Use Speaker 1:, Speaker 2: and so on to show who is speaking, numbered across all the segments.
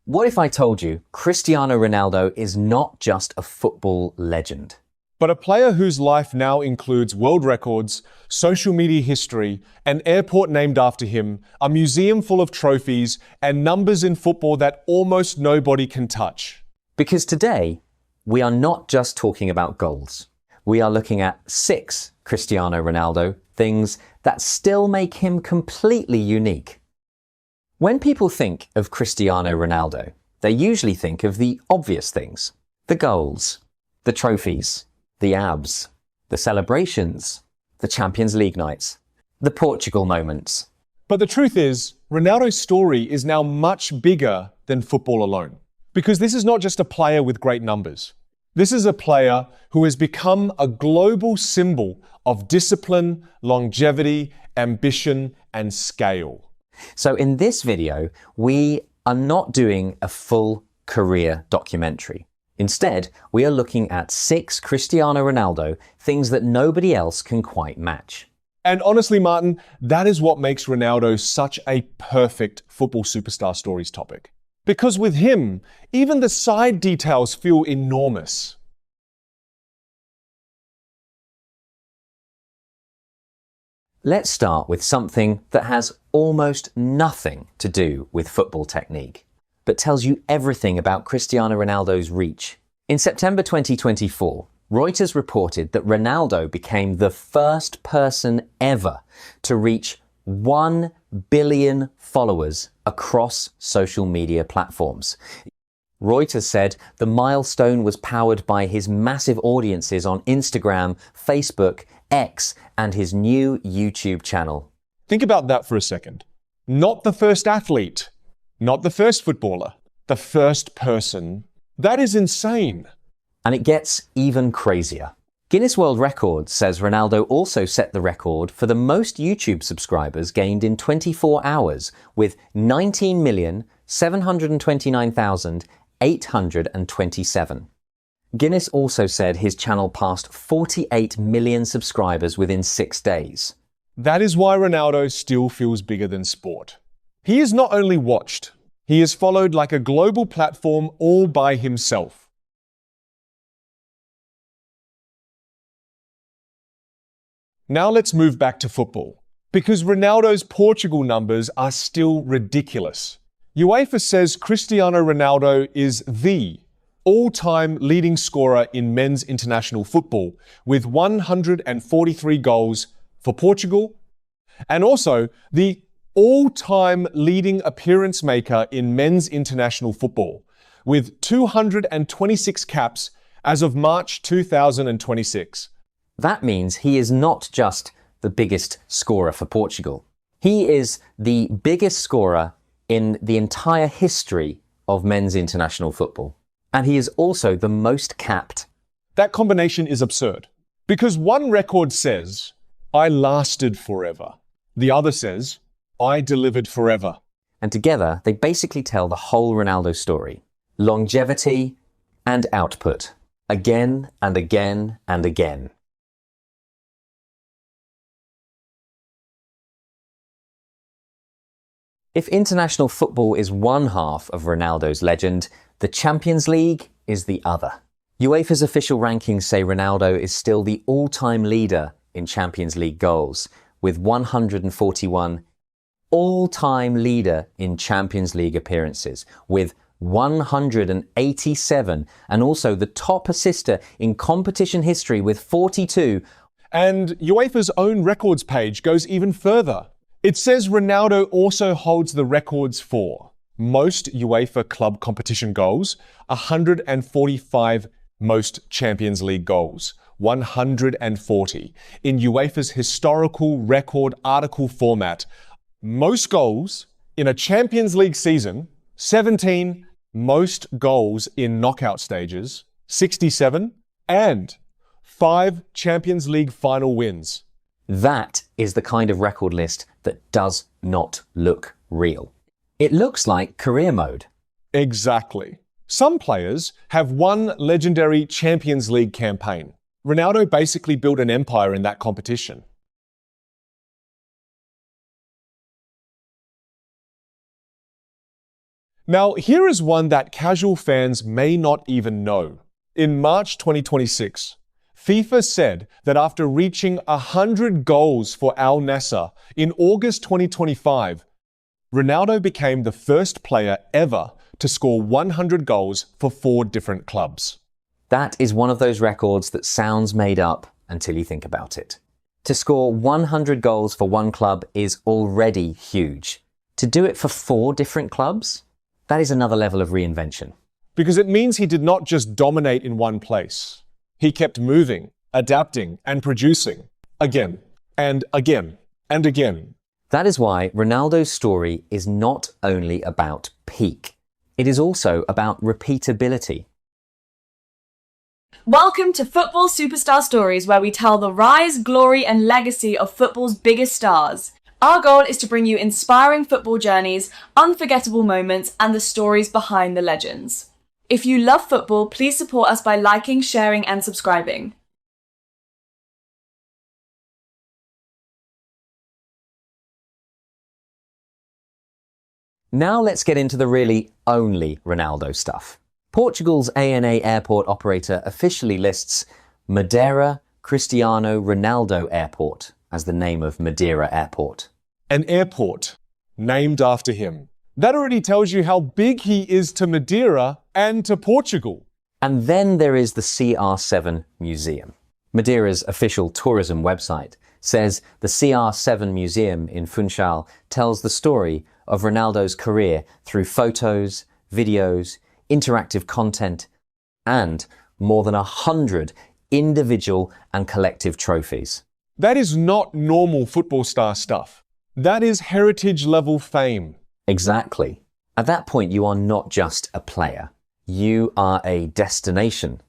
Speaker 1: What if I told you Cristiano Ronaldo is not just a football legend,
Speaker 2: but a player whose life now includes world records, social media history, an airport named after him, a museum full of trophies, and numbers in football that almost nobody can touch?
Speaker 1: because today we are not just talking about goals. We are looking at 6 Cristiano Ronaldo things that still make him completely unique. When people think of Cristiano Ronaldo, they usually think of the obvious things: the goals, the trophies, the abs, the celebrations, the Champions League nights, the Portugal moments.
Speaker 2: But the truth is, Ronaldo's story is now much bigger than football alone. Because this is not just a player with great numbers. This is a player who has become a global symbol of discipline, longevity, ambition, and scale.
Speaker 1: So in this video, we are not doing a full career documentary. Instead, we are looking at 6 Cristiano Ronaldo things that nobody else can quite match.
Speaker 2: And honestly, Martin, that is what makes Ronaldo such a perfect football superstar stories topic. Because with him, even the side details feel enormous.
Speaker 1: Let's start with something that has almost nothing to do with football technique, but tells you everything about Cristiano Ronaldo's reach. In September 2024, Reuters reported that Ronaldo became the first person ever to reach 1 billion followers across social media platforms. Reuters said the milestone was powered by his massive audiences on Instagram, Facebook, X, and his new YouTube channel.
Speaker 2: Think about that for a second. Not the first athlete, not the first footballer, the first person. That is insane.
Speaker 1: And it gets even crazier. Guinness World Records says Ronaldo also set the record for the most YouTube subscribers gained in 24 hours with 19,729,827. Guinness also said his channel passed 48 million subscribers within 6 days.
Speaker 2: That is why Ronaldo still feels bigger than sport. He is not only watched, he is followed like a global platform all by himself. Now let's move back to football, because Ronaldo's Portugal numbers are still ridiculous. UEFA says Cristiano Ronaldo is the all-time leading scorer in men's international football, with 143 goals for Portugal, and also the all-time leading appearance maker in men's international football, with 226 caps as of March 2026.
Speaker 1: That means he is not just the biggest scorer for Portugal. He is the biggest scorer in the entire history of men's international football. And he is also the most capped.
Speaker 2: That combination is absurd. Because one record says, I lasted forever. The other says, I delivered forever.
Speaker 1: And together, they basically tell the whole Ronaldo story. Longevity and output. Again and again and again. If international football is one half of Ronaldo's legend, the Champions League is the other. UEFA's official rankings say Ronaldo is still the all-time leader in Champions League goals, with 141, all-time leader in Champions League appearances, with 187, and also the top assister in competition history with 42.
Speaker 2: And UEFA's own records page goes even further. It says Ronaldo also holds the records for most UEFA club competition goals, 145 most Champions League goals, 140 in UEFA's historical record article format, most goals in a Champions League season, 17 most goals in knockout stages, 67, and 5 Champions League final wins.
Speaker 1: That is the kind of record list that does not look real. It looks like career mode.
Speaker 2: Exactly. Some players have one legendary Champions League campaign. Ronaldo basically built an empire in that competition. Now, here is one that casual fans may not even know. In March 2026, FIFA said that after reaching 100 goals for Al Nassr in August 2025, Ronaldo became the first player ever to score 100 goals for 4 different clubs.
Speaker 1: That is one of those records that sounds made up until you think about it. To score 100 goals for one club is already huge. To do it for 4 different clubs? That is another level of reinvention.
Speaker 2: Because it means he did not just dominate in one place. He kept moving, adapting, and producing again and again and again.
Speaker 1: That is why Ronaldo's story is not only about peak. It is also about repeatability.
Speaker 3: Welcome to Football Superstar Stories, where we tell the rise, glory, and legacy of football's biggest stars. Our goal is to bring you inspiring football journeys, unforgettable moments, and the stories behind the legends. If you love football, please support us by liking, sharing, and subscribing.
Speaker 1: Now let's get into the really only Ronaldo stuff. Portugal's ANA airport operator officially lists Madeira Cristiano Ronaldo Airport as the name of Madeira Airport.
Speaker 2: An airport named after him. That already tells you how big he is to Madeira and to Portugal.
Speaker 1: And then there is the CR7 Museum. Madeira's official tourism website says the CR7 Museum in Funchal tells the story of Ronaldo's career through photos, videos, interactive content, and more than 100 individual and collective trophies.
Speaker 2: That is not normal football star stuff. That is heritage-level fame.
Speaker 1: Exactly. At that point, you are not just a player. You are a destination.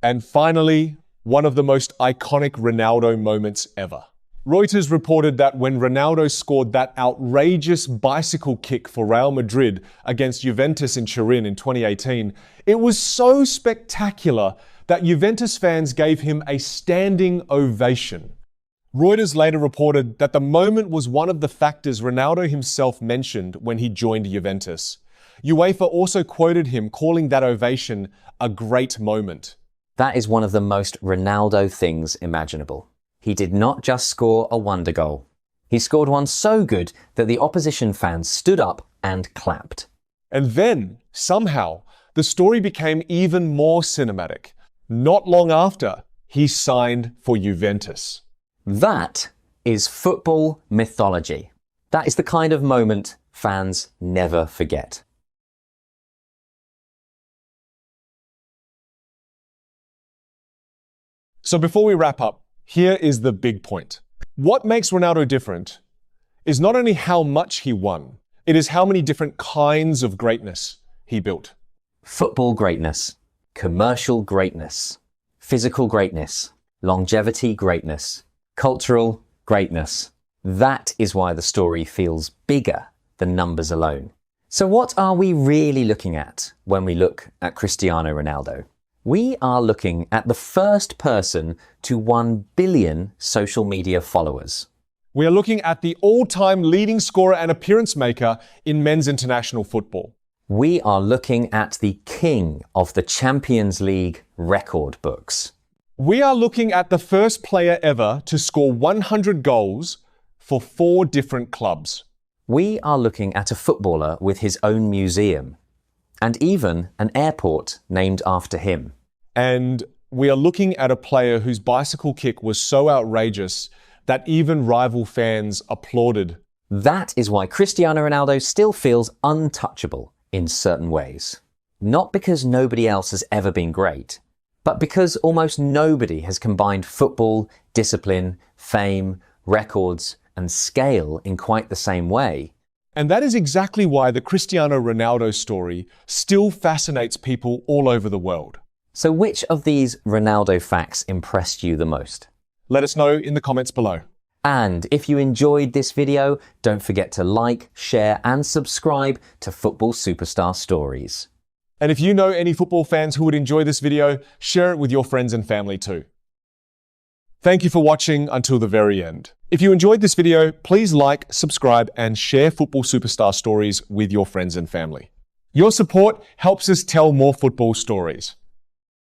Speaker 2: And finally, one of the most iconic Ronaldo moments ever. Reuters reported that when Ronaldo scored that outrageous bicycle kick for Real Madrid against Juventus in Turin in 2018, it was so spectacular that Juventus fans gave him a standing ovation. Reuters later reported that the moment was one of the factors Ronaldo himself mentioned when he joined Juventus. UEFA also quoted him calling that ovation a great moment.
Speaker 1: That is one of the most Ronaldo things imaginable. He did not just score a wonder goal. He scored one so good that the opposition fans stood up and clapped.
Speaker 2: And then, somehow, the story became even more cinematic. Not long after, he signed for Juventus.
Speaker 1: That is football mythology. That is the kind of moment fans never forget.
Speaker 2: So before we wrap up, here is the big point. What makes Ronaldo different is not only how much he won, it is how many different kinds of greatness he built.
Speaker 1: Football greatness, commercial greatness, physical greatness, longevity greatness, cultural greatness. That is why the story feels bigger than numbers alone. So what are we really looking at when we look at Cristiano Ronaldo? We are looking at the first person to 1 billion social media followers.
Speaker 2: We are looking at the all-time leading scorer and appearance maker in men's international football.
Speaker 1: We are looking at the king of the Champions League record books.
Speaker 2: We are looking at the first player ever to score 100 goals for 4 different clubs.
Speaker 1: We are looking at a footballer with his own museum, and even an airport named after him.
Speaker 2: And we are looking at a player whose bicycle kick was so outrageous that even rival fans applauded.
Speaker 1: That is why Cristiano Ronaldo still feels untouchable in certain ways. Not because nobody else has ever been great, but because almost nobody has combined football, discipline, fame, records, and scale in quite the same way.
Speaker 2: And that is exactly why the Cristiano Ronaldo story still fascinates people all over the world.
Speaker 1: So which of these Ronaldo facts impressed you the most?
Speaker 2: Let us know in the comments below.
Speaker 1: And if you enjoyed this video, don't forget to like, share, and subscribe to Football Superstar Stories.
Speaker 2: And if you know any football fans who would enjoy this video, share it with your friends and family too. Thank you for watching until the very end. If you enjoyed this video, please like, subscribe, and share football superstar stories with your friends and family. Your support helps us tell more football stories.